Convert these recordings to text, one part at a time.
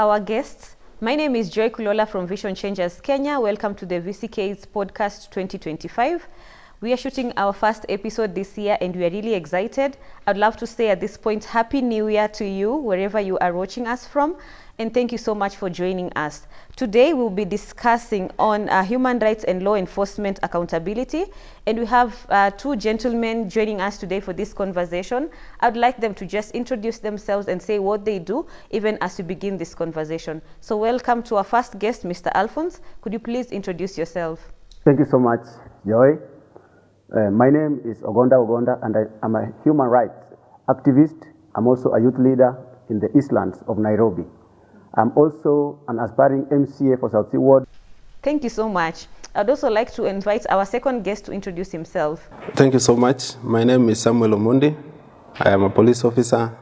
our guests. My name is Joy Kulola from Vision Changers Kenya. Welcome to the VCK Podcast 2025. We are shooting our first episode this year and we are really excited. I'd love to say at this point, Happy New Year to you, wherever you are watching us from. And thank you so much for joining us. Today we'll be discussing on human rights and law enforcement accountability. And we have two gentlemen joining us today for this conversation. I'd like them to just introduce themselves and say what they do, even as we begin this conversation. So welcome to our first guest, Mr. Alphonse. Could you please introduce yourself? Thank you so much, Joy. My name is Ogonda, and I am a human rights activist. I'm also a youth leader in the Eastlands of Nairobi. I'm also an aspiring MCA for South Sea Ward. Thank you so much. I'd also like to invite our second guest to introduce himself. Thank you so much. My name is Samuel Omondi. I am a police officer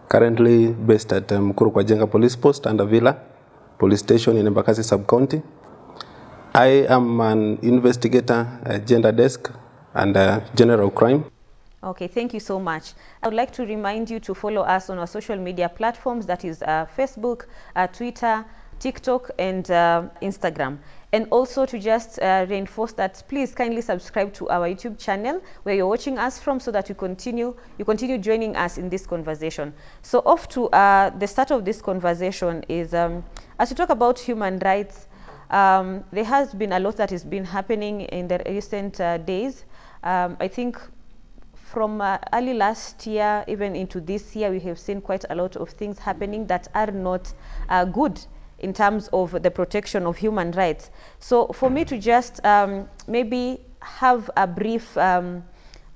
currently based at Mukuru kwa Jenga Police Post and Villa Police Station in Embakasi Sub-County. I am an investigator at Gender Desk and General Crime. Okay, thank you so much. I would like to remind you to follow us on our social media platforms, that is Facebook, Twitter, TikTok, and Instagram. And also to just reinforce that, please kindly subscribe to our YouTube channel where you're watching us from, so that you continue joining us in this conversation. So off to the start of this conversation is, as we talk about human rights, there has been a lot that has been happening in the recent days. I think from early last year, even into this year, we have seen quite a lot of things happening that are not good in terms of the protection of human rights. So for me to just maybe have a brief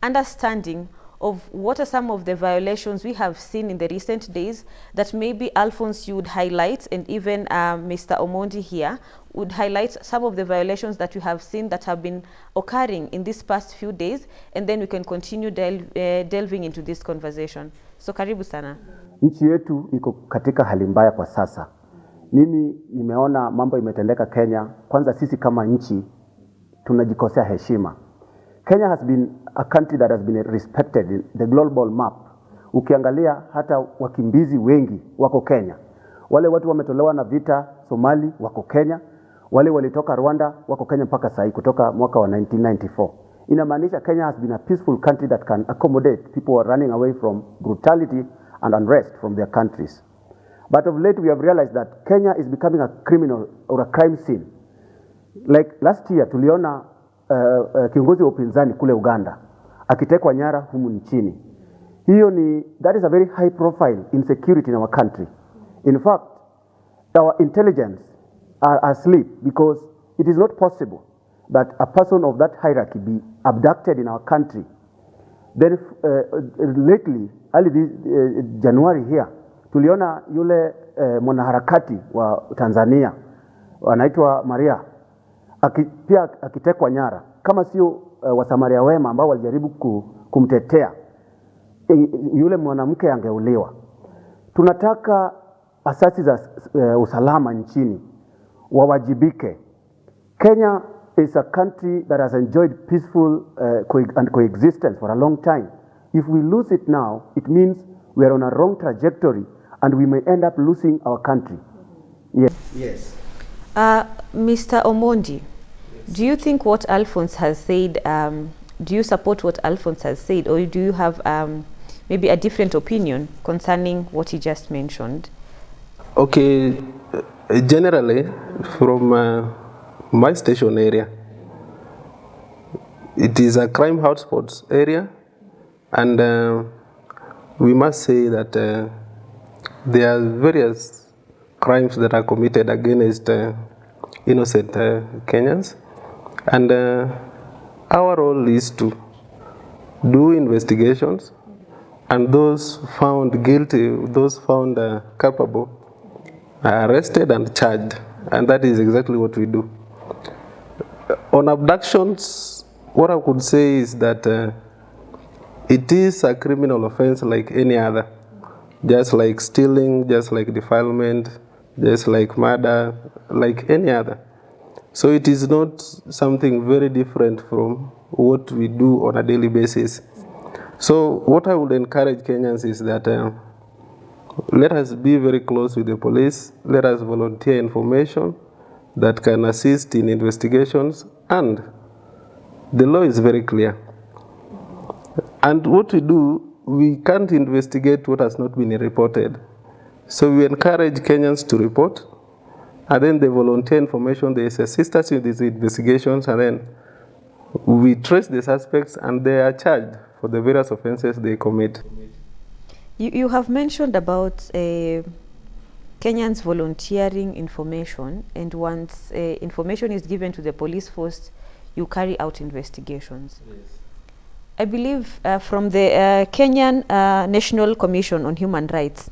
understanding of what are some of the violations we have seen in the recent days that maybe Alphonse you would highlight, and even Mr. Omondi here would highlight some of the violations that you have seen that have been occurring in these past few days, and then we can continue delving into this conversation. So karibu sana. Nchi yetu iko katika hali mbaya kwa sasa. Mimi nimeona mambo imetendeka Kenya. Kwanza sisi kama nchi tunajikosea heshima. Kenya has been a country that has been respected in the global map. Ukiangalia hata wakimbizi wengi wako Kenya. Wale watu wametolewa na vita Somali wako Kenya. Wale walitoka Rwanda wako Kenya mpaka sasa kutoka mwaka wa 1994. Inamaanisha Kenya has been a peaceful country that can accommodate people who are running away from brutality and unrest from their countries. But of late we have realized that Kenya is becoming a criminal or a crime scene. Like last year tuliona kiongozi wa upinzani kule Uganda akitekwa nyara humu nchini. That is a very high profile insecurity in our country. In fact, our intelligence are asleep, because it is not possible that a person of that hierarchy be abducted in our country. Then lately, early this January here, tuliona yule mwanaharakati wa Tanzania anaitwa Maria pia akitekwa nyara, kama sio wasamaria wema ambao walijaribu kumtetea, yule mwanamke angeuliwa. Tunataka asasi za usalama nchini wawajibike. Kenya is a country that has enjoyed peaceful coexistence for a long time. If we lose it now, it means we are on a wrong trajectory and we may end up losing our country. Yes. Mr. Omondi, do you think what Alphonse has said, do you support what Alphonse has said, or do you have maybe a different opinion concerning what he just mentioned? Okay, generally from my station area, it is a crime hotspot area, and we must say that there are various crimes that are committed against innocent Kenyans, and our role is to do investigations, and those found guilty, those found culpable, are arrested and charged, and that is exactly what we do. On abductions, what I could say is that it is a criminal offense like any other, just like stealing, just like defilement, just like murder, like any other. So it is not something very different from what we do on a daily basis. So what I would encourage Kenyans is that let us be very close with the police. Let us volunteer information that can assist in investigations, and the law is very clear. And what we do, we can't investigate what has not been reported. So we encourage Kenyans to report, and then they volunteer information, they assist us in these investigations, and then we trace the suspects and they are charged for the various offenses they commit. You have mentioned about Kenyans volunteering information, and once information is given to the police force, you carry out investigations. Yes. I believe from the Kenyan National Commission on Human Rights,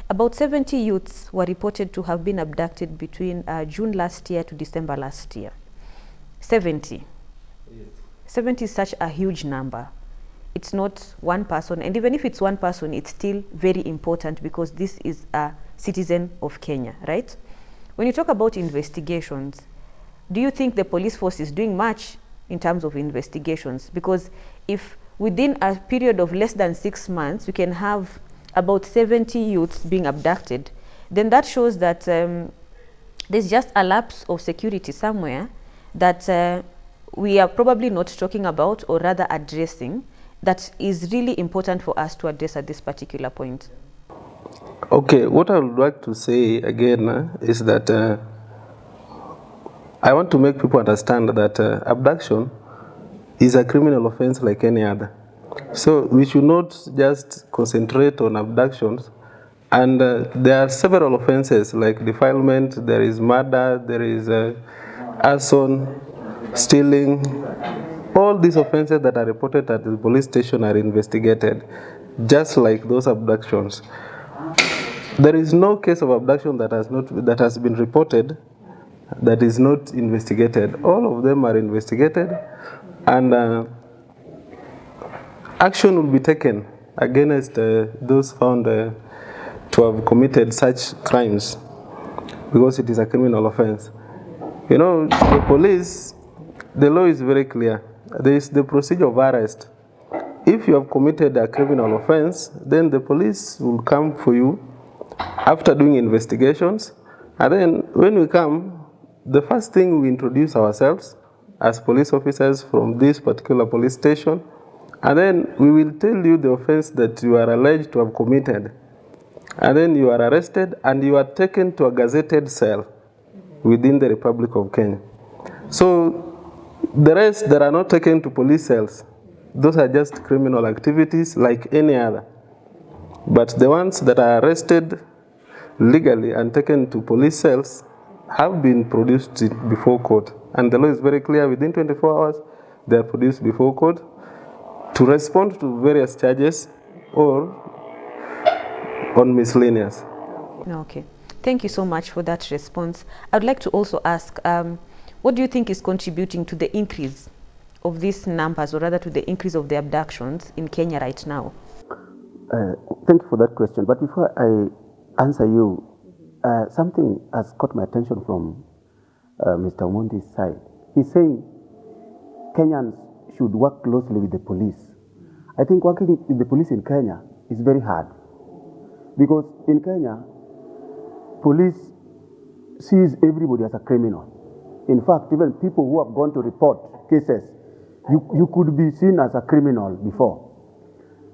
about 70 youths were reported to have been abducted between June last year to December last year. 70. Yes. 70 is such a huge number. It's not one person, and even if it's one person, it's still very important because this is a citizen of Kenya, right? When you talk about investigations, do you think the police force is doing much in terms of investigations? Because if within a period of less than 6 months, we can have about 70 youths being abducted, then that shows that there's just a lapse of security somewhere that we are probably not talking about, or rather addressing, that is really important for us to address at this particular point. Okay, what I would like to say again is that I want to make people understand that abduction is a criminal offense like any other. So we should not just concentrate on abductions. And there are several offenses like defilement, there is murder, there is arson, stealing. All these offenses that are reported at the police station are investigated, just like those abductions. There is no case of abduction that has been reported that is not investigated. All of them are investigated, and action will be taken against those found to have committed such crimes, because it is a criminal offense. You know, the police, the law is very clear. There is the procedure of arrest. If you have committed a criminal offense, then the police will come for you after doing investigations. And then when we come, the first thing we introduce ourselves as police officers from this particular police station, and then we will tell you the offense that you are alleged to have committed. And then you are arrested and you are taken to a gazetted cell within the Republic of Kenya. So the rest that are not taken to police cells, those are just criminal activities like any other. But the ones that are arrested legally and taken to police cells have been produced before court. And the law is very clear, within 24 hours, they are produced before court to respond to various charges or on miscellaneous. Okay. Thank you so much for that response. I'd like to also ask, what do you think is contributing to the increase of these numbers, or rather to the increase of the abductions in Kenya right now? Thank you for that question. But before I answer you, something has caught my attention from Mr. Omondi's side. He's saying Kenyans should work closely with the police. I think working with the police in Kenya is very hard, because in Kenya, police sees everybody as a criminal. In fact, even people who have gone to report cases, you could be seen as a criminal before.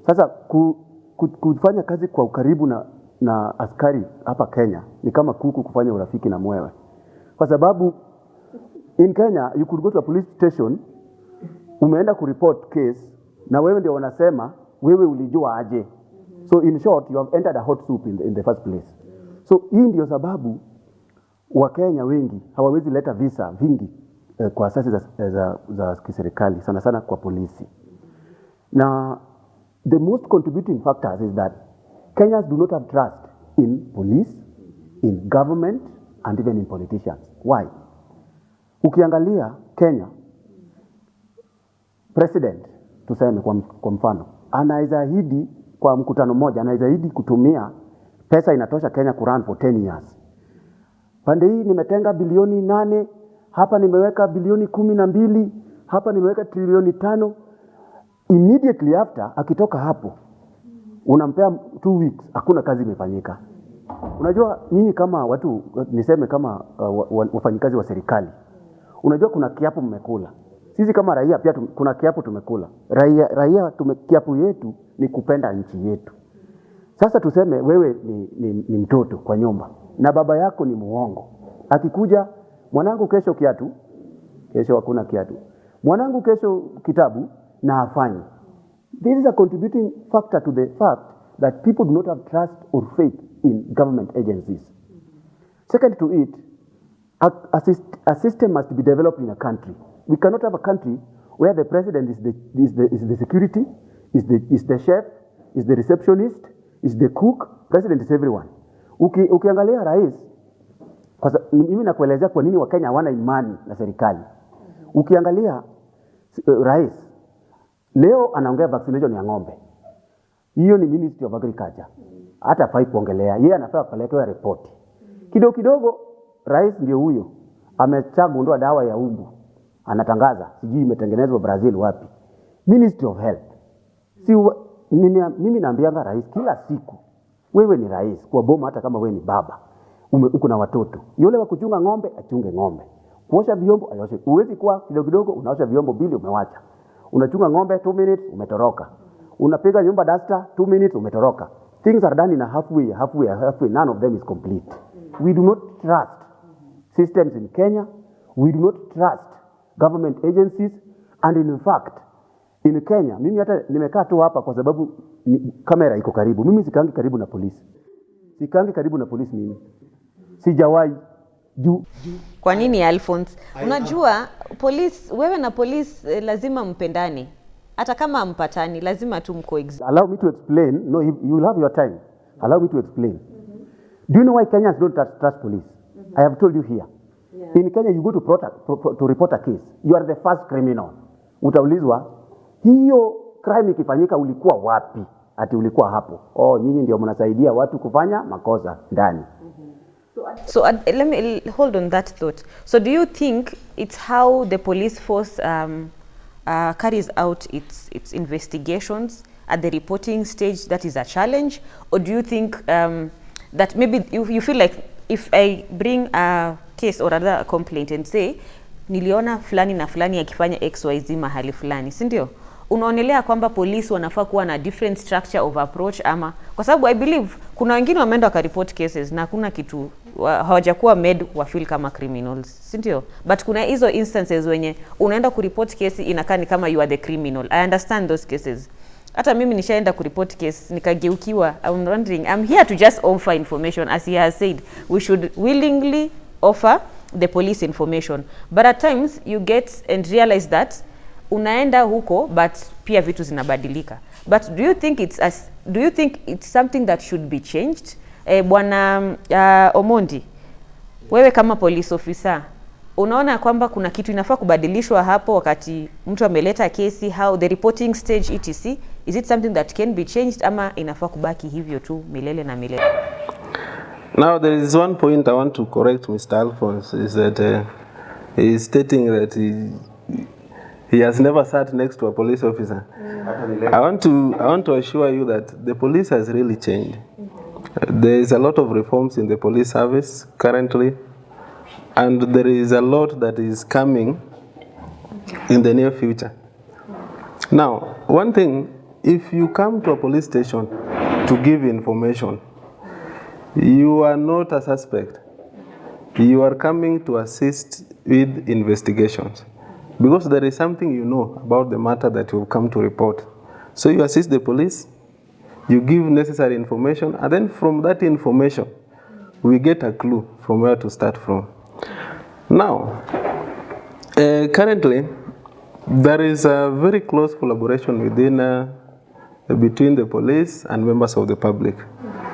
Sasa kufanya kazi kwa ukaribu na askari hapa Kenya ni kama kuku kufanya urafiki na mwewe. Kwa sababu in Kenya, you could go to a police station, umeenda kureport case, na wewe ndio wanasema wewe ulijua aje. So in short, you have entered a hot soup in the first place. So hii ndio sababu Wakenya wengi hawawezi leta visa vingi kwa asasi za kiserikali, sana sana kwa polisi. Now, the most contributing factors is that Kenyans do not have trust in police, in government, and even in politicians. Why? Ukiangalia Kenya, president, tuseme kwa mfano, anaizahidi kwa mkutano mmoja, anaizahidi kutumia pesa inatosha Kenya kurun for 10 years. Pande hii nimetenga bilioni 8, hapa nimeweka bilioni 12, hapa nimeweka trilioni 5. Immediately after, akitoka hapo, unampea 2 weeks, hakuna kazi imefanyika. Unajua nyinyi kama watu, niseme kama wafanyikazi wa serikali, unajua kuna kiapo mmekula. Sisi kama raia pia kuna kiapo tumekula. Raia kiapo yetu ni kupenda nchi yetu. Sasa tuseme wewe ni mtoto kwa nyumba na baba yako ni muongo. Akikuja, mwanangu kesho kiatu, kesho hakuna kiatu. Mwanangu kesho kitabu, na afanye. This is a contributing factor to the fact that people do not have trust or faith in government agencies. Second to it, a system must be developed in a country. We cannot have a country where the president is the security, is the chef, is the receptionist, is the cook. President is everyone. Ukiangalia rais, mimi nakuelezea kwa nini Wakenya hawana imani na serikali. Ukiangalia rais leo anaongea vaccination ya ng'ombe. Hiyo ni Ministry of Agriculture. Hata hafai kuongelea. Yeye anafaa kupeleka report. Kidogo rais ndio huyo amechagundua dawa ya umbu. Anatangaza sijui imetengenezwa Brazil wapi. Ministry of Health. Mimi naambianga rais kila siku, wewe ni rais kwa boma, hata kama wewe ni baba uko na watoto, yule wa kuchunga ng'ombe achunge ng'ombe, kuosha vyombo aoshe. Uwezi kuwa kidogo unaosha vyombo bili umewacha, unachunga ng'ombe 2 minutes umetoroka, unapiga nyumba duster 2 minutes umetoroka. Things are done in a halfway. None of them is complete. We do not trust systems in Kenya. We do not trust government agencies, and in fact in Kenya, mimi hata nimekaa tu hapa kwa sababu kamera iko karibu. Mimi sikaangi karibu na polisi. Mimi. Sijawahi. Kwa nini Alphonse? Unajua polisi, wewe na polisi lazima mpendane. Hata kama mpatani lazima tu mcoexist. Allow me to explain. No, you will have your time. Allow me to explain. Do you know why Kenyans don't trust police? I have told you here. Yeah. In Kenya you go to report a case. You are the first criminal. Utaulizwa hiyo crime ikifanyika ulikuwa wapi? Ati ulikuwa hapo. Nyinyi ndio mnasaidia watu kufanya makosa ndani. So let me hold on that thought. So do you think it's how the police force carries out its investigations at the reporting stage that is a challenge, or do you think that maybe you feel like if I bring a case or other complaint and say niliona fulani na fulani akifanya XYZ mahali fulani, si ndio? Unaonelea kwamba polisi wanafaa kuwa na different structure of approach, ama kwa sababu I believe kuna wengine wameenda wakareport cases na kuna kitu hawajakuwa made wa feel kama criminals, si ndio? But kuna hizo instances wenye unaenda kureport case inakaa ni kama you are the criminal. I understand those cases. Hata mimi nishaenda kureport case nikageukiwa. I'm wondering, I'm here to just offer information. As he has said, we should willingly offer the police information, but at times you get and realize that unaenda huko but pia vitu zinabadilika. But do you think it's something that should be changed? Bwana Omondi, wewe kama police officer unaona kwamba kuna kitu inafaa kubadilishwa hapo wakati mtu ameleta kesi, how the reporting stage etc, is it something that can be changed ama inafaa kubaki hivyo tu milele na milele? Now there is one point I want to correct Mr. Alphonse, is that he is stating that he has never sat next to a police officer. I want to assure you that the police has really changed. There is a lot of reforms in the police service currently, and there is a lot that is coming in the near future. Now, one thing, if you come to a police station to give information, you are not a suspect. You are coming to assist with investigations, because there is something you know about the matter that you have come to report. So you assist the police, you give necessary information, and then from that information, we get a clue from where to start from. Now, currently, there is a very close collaboration between the police and members of the public.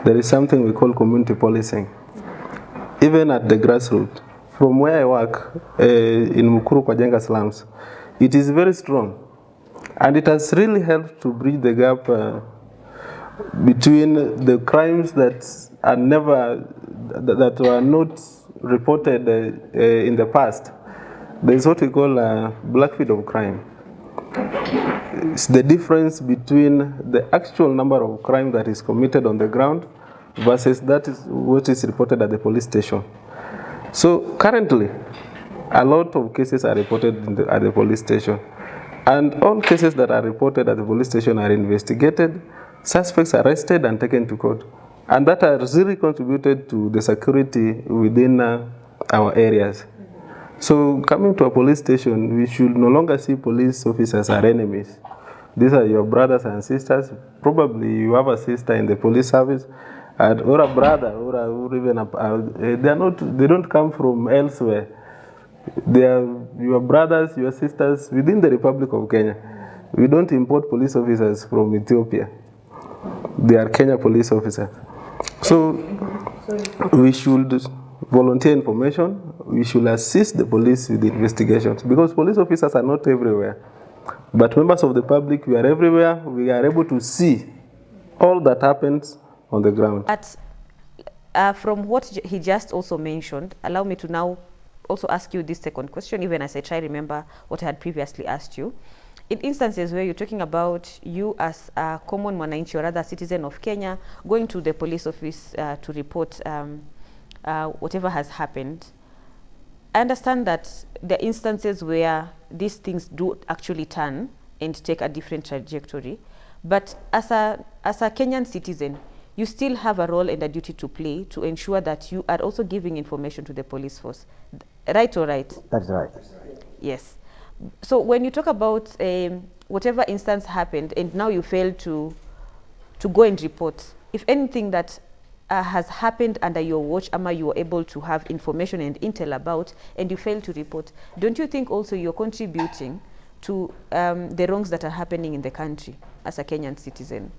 There is something we call community policing, even at the grassroots. From where I work in Mukuru kwa Jenga slums, it is very strong, and it has really helped to bridge the gap between the crimes that were not reported in the past. There is what we call a black feed of crime. It's the difference between the actual number of crime that is committed on the ground versus that is what is reported at the police station. So currently, a lot of cases are reported at the police station. And all cases that are reported at the police station are investigated, suspects arrested and taken to court. And that has really contributed to the security within our areas. So coming to a police station, we should no longer see police officers as enemies. These are your brothers and sisters. Probably you have a sister in the police service, or a brother, or even they don't come from elsewhere. They are your brothers, your sisters within the Republic of Kenya. We don't import police officers from Ethiopia. They are Kenya police officers. So we should volunteer information. We should assist the police with the investigations because police officers are not everywhere. But members of the public, we are everywhere. We are able to see all that happens on the ground. But from what he just also mentioned, allow me to now also ask you this second question, even as I try to remember what I had previously asked you. In instances where you're talking about you as a common mwananchi or other citizen of Kenya going to the police office to report whatever has happened, I understand that there are instances where these things do actually turn and take a different trajectory. But as a Kenyan citizen, you still have a role and a duty to play to ensure that you are also giving information to the police force. Right or right? That's right. Yes. So when you talk about whatever instance happened and now you fail to go and report, if anything that has happened under your watch, Ama, you were able to have information and intel about, and you fail to report, don't you think also you're contributing to the wrongs that are happening in the country as a Kenyan citizen?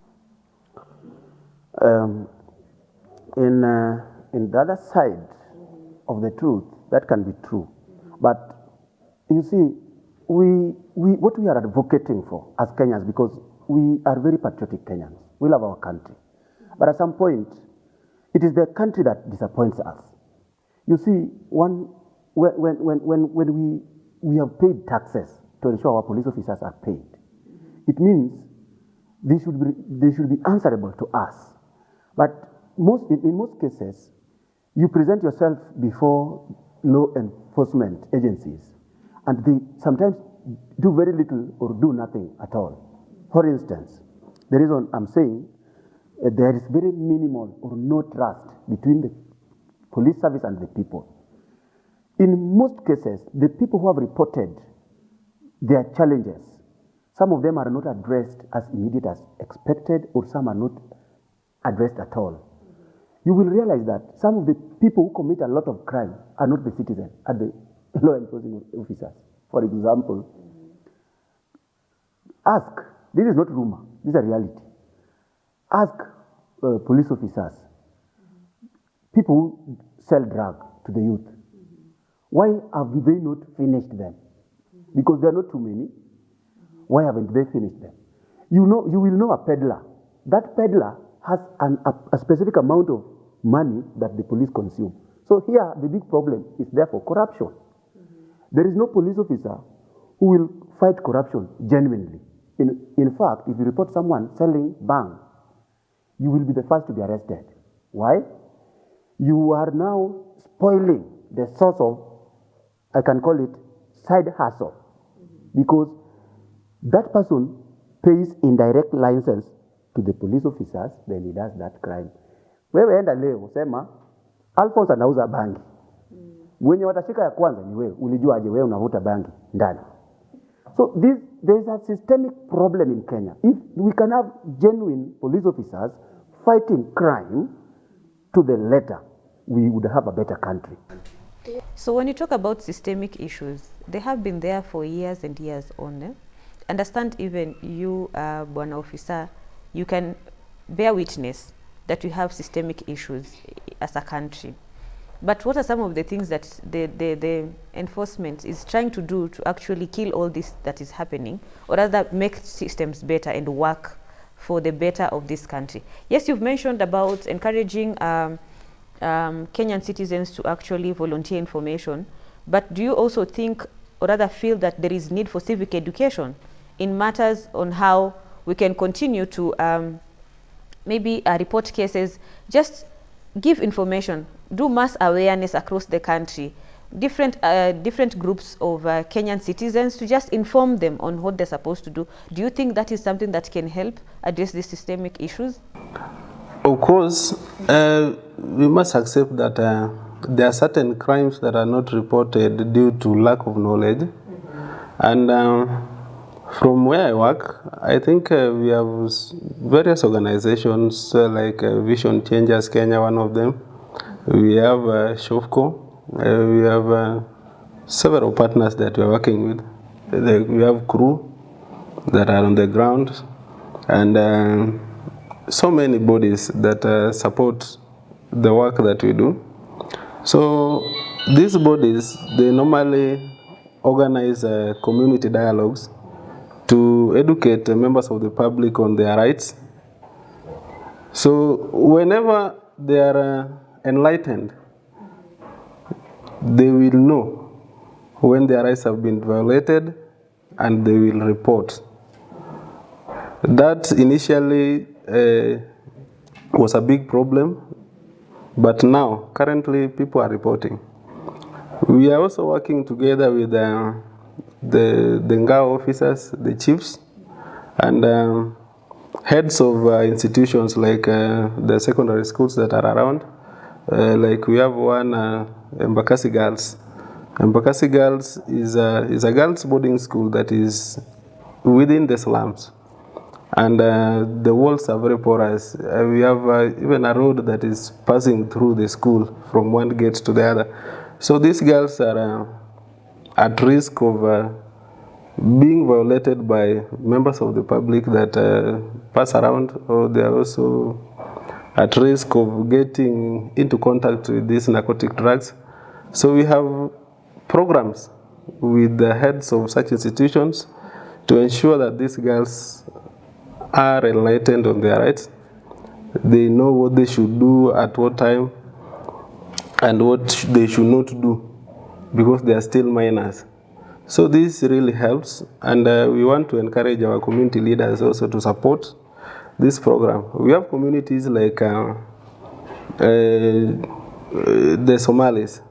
In the other side of the truth, that can be true. But you see, what we are advocating for as Kenyans, because we are very patriotic Kenyans, we love our country. But at some point, it is the country that disappoints us. You see, when we have paid taxes to ensure our police officers are paid, it means they should be answerable to us. But in most cases, you present yourself before law enforcement agencies, and they sometimes do very little or do nothing at all. For instance, the reason I'm saying there is very minimal or no trust between the police service and the people. In most cases, the people who have reported their challenges, some of them are not addressed as immediate as expected, or some are not addressed at all. You will realize that some of the people who commit a lot of crime are not the citizens, are the law enforcement officers. For example, this is not rumor, this is a reality. Ask police officers, people who sell drugs to the youth, why have they not finished them? Because there are not too many. Why haven't they finished them? You will know a peddler. That peddler has a specific amount of money that the police consume. So here, the big problem is therefore corruption. There is no police officer who will fight corruption genuinely. In fact, if you report someone selling bang, you will be the first to be arrested. Why? You are now spoiling the source of, I can call it, side hustle. Because that person pays indirect license to the police officers, then he does that crime. Wewe enda leo, sema, Alphonse anauza bangi. Wenye watashika ya kwanza ni wewe. Ulijua aje wewe unavuta bangi ndani. So there is a systemic problem in Kenya. If we can have genuine police officers fighting crime to the letter, we would have a better country. So when you talk about systemic issues, they have been there for years and years on. Understand even you, Bwana Officer, you can bear witness that we have systemic issues as a country. But what are some of the things that the enforcement is trying to do to actually kill all this that is happening, or rather make systems better and work for the better of this country? Yes, you've mentioned about encouraging Kenyan citizens to actually volunteer information, but do you also think, or rather feel, that there is need for civic education in matters on how we can continue to maybe report cases, just give information, do mass awareness across the country, different groups of Kenyan citizens, to just inform them on what they're supposed to do. Do you think that is something that can help address these systemic issues? Of course, we must accept that there are certain crimes that are not reported due to lack of knowledge. And from where I work, I think we have various organizations like Vision Changers Kenya, one of them. We have Shofco. We have several partners that we are working with. We have crew that are on the ground, and so many bodies that support the work that we do. So these bodies, they normally organize community dialogues to educate members of the public on their rights. So whenever they are enlightened, they will know when their rights have been violated, and they will report. That initially was a big problem, but now, currently, people are reporting. We are also working together with the Ngao officers, the chiefs, and heads of institutions like the secondary schools that are around. Like we have one, Embakasi Girls. Embakasi Girls is a girls' boarding school that is within the slums. And the walls are very porous. We have even a road that is passing through the school from one gate to the other. So these girls are at risk of being violated by members of the public that pass around, or they are also at risk of getting into contact with these narcotic drugs. So we have programs with the heads of such institutions to ensure that these girls are enlightened on their rights. They know what they should do at what time and what they should not do, because they are still minors. So this really helps, and we want to encourage our community leaders also to support this program. We have communities like the Somalis.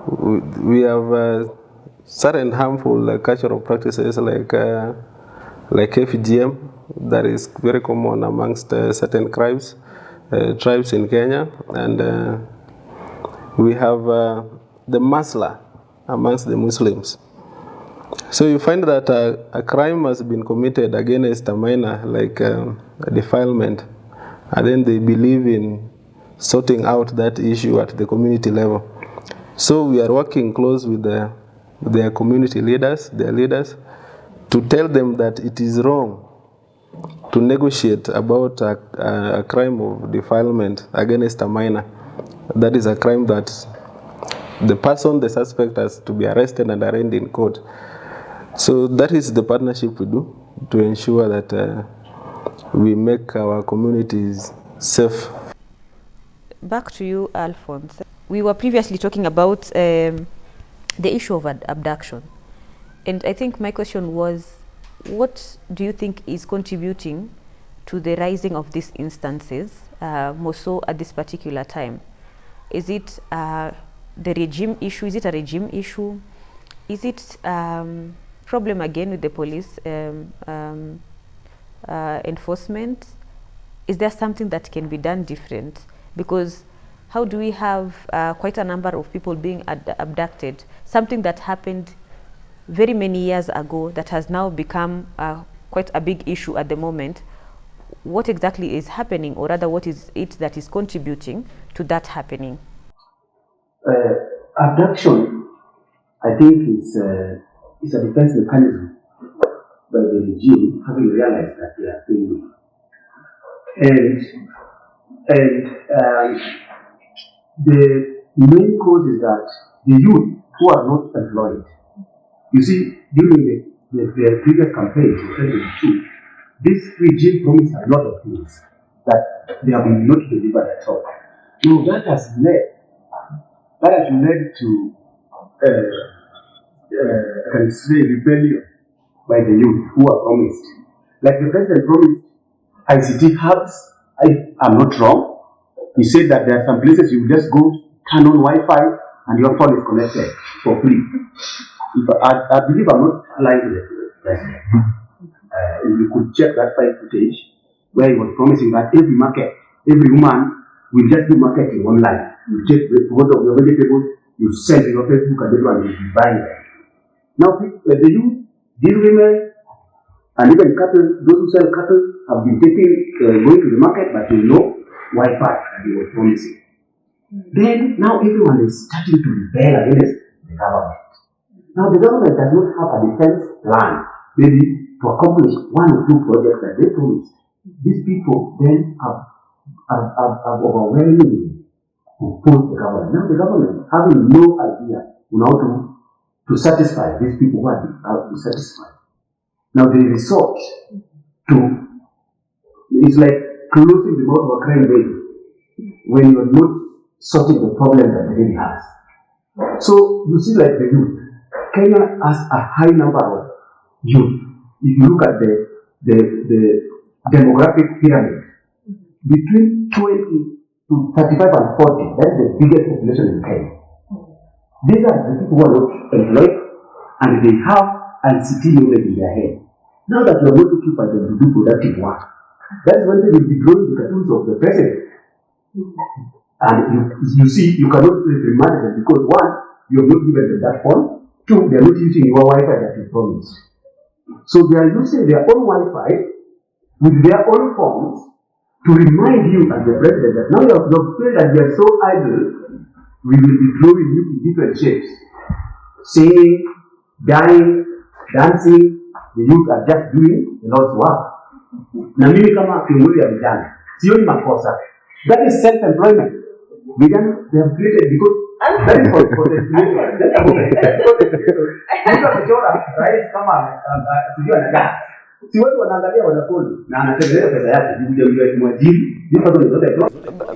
We have certain harmful cultural practices like FGM that is very common amongst certain tribes in Kenya, and we have the masla amongst the Muslims. So you find that a crime has been committed against a minor, like a defilement, and then they believe in sorting out that issue at the community level. So we are working close with their community leaders, their leaders, to tell them that it is wrong to negotiate about a crime of defilement against a minor. That is a crime that the suspect has to be arrested and arraigned in court. So that is the partnership we do to ensure that we make our communities safe. Back to you, Alphonse. We were previously talking about the issue of abduction. And I think my question was, what do you think is contributing to the rising of these instances, more so at this particular time? Is it the regime issue? Is it a regime issue? Is it problem again with the police enforcement? Is there something that can be done different? Because how do we have quite a number of people being abducted, something that happened very many years ago that has now become quite a big issue at the moment? What exactly is happening, or rather what is it that is contributing to that happening? Abduction, I think, is a defense mechanism by the regime, having realized that they are failing. And the main cause is that the youth who are not employed. You see, during the previous campaigns in 2022, this regime promised a lot of things that they have not delivered at all. So that has led to I can say rebellion by the youth who are promised. Like the president promised ICT hubs, I'm not wrong. He said that there are some places you just go, turn on Wi-Fi, and your phone is connected for free. I believe I'm not lying to the president. If you could check that footage where he was promising that every market, every woman will just do marketing online. You take the photo of your vegetables, you send to your Facebook, and everyone will be buying them. Now, the youth, these women, and even cattle, those who sell cattle have been going to the market, but they know Wi-Fi that he was promising. Then, now everyone is starting to rebel against the government. Now, the government does not have a defense plan, maybe to accomplish one or two projects that they promised. These people then have overwhelmingly opposed the government. Now, the government having no idea how to satisfy these people who are dissatisfied. Now, they resort to, it's like closing the mouth of a crying baby when you're not sorting the problem that the baby has. So, you see, like the youth, Kenya has a high number of youth. If you look at the demographic pyramid, between 20 to 35 and 40, that's the biggest population in Kenya. These are the people who are not employed and they have ICT knowledge in their head. Now that you are not looking for them to do productive work, that's when they will be drawing the cartoons of the president. And you see, you cannot remind them because one, you have not given them that phone. Two, they are not using your Wi-Fi that you promised. So they are using their own Wi-Fi with their own phones to remind you as the president that now you have felt that you are so idle, we will be drawing you in different shapes. Singing, dying, dancing, the youth are just doing a lot's work. Na mimi kama kiongozi ya vijana, sioni makosa. That is self-employment. Vijana, they have created because that is for content creation. Mtu amechora rais kama sijui anagaa. Si watu wanaangalia wanakoni na anatengeneza pesa yake ndio mwajiri.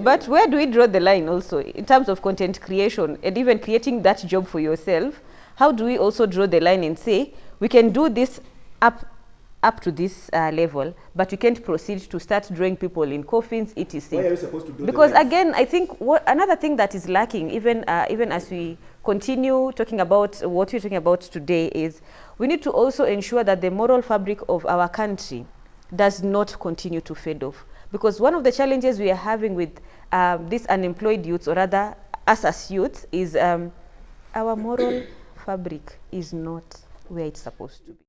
But where do we draw the line also in terms of content creation and even creating that job for yourself? How do we also draw the line and say we can do this up to this level, but we can't proceed to start drawing people in coffins, etc. Why are you supposed to do because again, I think another thing that is lacking, even as we continue talking about what we're talking about today, is we need to also ensure that the moral fabric of our country does not continue to fade off. Because one of the challenges we are having with these unemployed youths, or rather us as youths, is our moral fabric is not where it's supposed to be.